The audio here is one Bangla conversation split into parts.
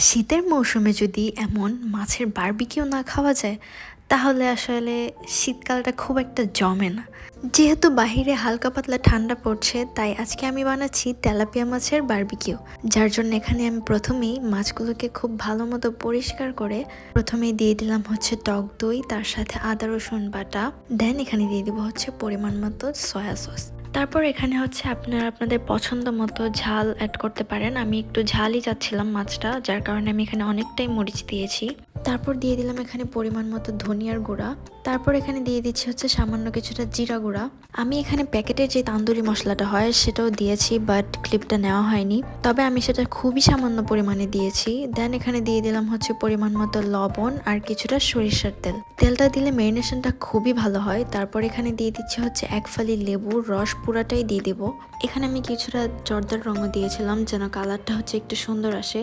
শীতের মৌসুমে যদি এমন মাছের বারবিকিউ না খাওয়া যায় তাহলে আসলে শীতকালটা খুব একটা জমে না। যেহেতু বাহিরে হালকা পাতলা ঠান্ডা পড়ছে তাই আজকে আমি বানাচ্ছি তেলাপিয়া মাছের বারবিকিউ। যার জন্য এখানে আমি প্রথমেই মাছগুলোকে খুব ভালো মতো পরিষ্কার করে প্রথমেই দিয়ে দিলাম হচ্ছে টক দই, তার সাথে আদা রসুন বাটা, দেন এখানে দিয়ে দিব হচ্ছে পরিমাণ মতো সয়া সস। তারপর এখানে হচ্ছে আপনারা আপনাদের পছন্দ মতো ঝাল অ্যাড করতে পারেন। আমি একটু ঝালই চাচ্ছিলাম মাছটা, যার কারণে আমি এখানে অনেকটাই মরিচ দিয়েছি। তারপর দিয়ে দিলাম এখানে পরিমাণ মতো ধনিয়ার গুঁড়া। তারপর এখানে দিয়ে দিচ্ছি হচ্ছে সামান্য কিছুটা জিরা গুঁড়া। আমি এখানে প্যাকেটের যে তান্দুরি মশলাটা হয় সেটাও দিয়েছি, বাট ক্লিপটা নেওয়া হয়নি, তবে আমি সেটা খুবই সামান্য পরিমাণে দিয়েছি। দেন এখানে দিয়ে দিলাম হচ্ছে পরিমাণ মতো লবণ আর কিছুটা সরিষার তেল। তেলটা দিলে ম্যারিনেশনটা খুবই ভালো হয়। তারপর এখানে দিয়ে দিচ্ছি হচ্ছে এক ফালি লেবুর রস, পুরাটাই দিয়ে দেবো। এখানে আমি কিছুটা জর্দার রঙও দিয়েছিলাম যেন কালারটা হচ্ছে একটু সুন্দর আসে।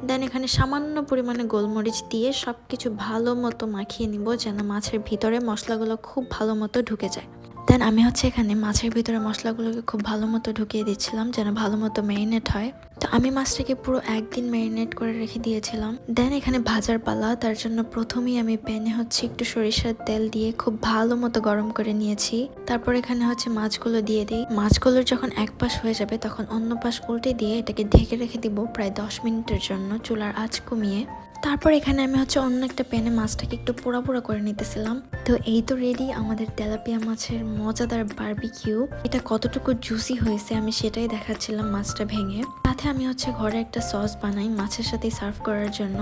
দেন এখানে সামান্য পরিমাণে গোলমরিচ দিয়ে সব কিছু ভালো মতো মাখিয়ে নিব যেন মাছের ভিতরে মশলাগুলো খুব ভালো মতো ঢুকে যায়। দেন আমি হচ্ছে এখানে মাছের ভিতরে মশলাগুলোকে খুব ভালো মতো ঢুকিয়ে দিচ্ছিলাম যেন ভালো মতো ম্যারিনেট হয়। তো আমি মাছটাকে পুরো একদিন ম্যারিনেট করে রেখে দিয়েছিলাম। দেন এখানে ভাজার পালা, তার জন্য প্রথমেই আমি প্যানে হচ্ছে একটু সরিষার তেল দিয়ে খুব ভালো মতো গরম করে নিয়েছি। তারপর এখানে হচ্ছে মাছগুলো দিয়ে দিই। মাছগুলোর যখন এক পাশ হয়ে যাবে তখন অন্য পাশ উল্টে দিয়ে এটাকে ঢেকে রেখে দিব প্রায় 10 মিনিটের জন্য, চুলার আঁচ কমিয়ে। তারপর এখানে আমি হচ্ছে অন্য একটা প্যানে মাছটাকে একটু পোড়া পোড়া করে নিতেছিলাম। তো এই তো রেডি আমাদের তেলাপিয়া মাছের মজাদার বারবিকিউ। এটা কতটুকু জুসি হয়েছে আমি সেটাই দেখাচ্ছিলাম মাছটা ভেঙে। সাথে আমি হচ্ছে ঘরে একটা সস বানাই মাছের সাথে সার্ভ করার জন্য।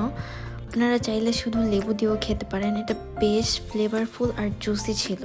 আপনারা চাইলে শুধু লেবু দিয়েও খেতে পারেন, এটা বেশ ফ্লেভারফুল আর জুসি ছিল।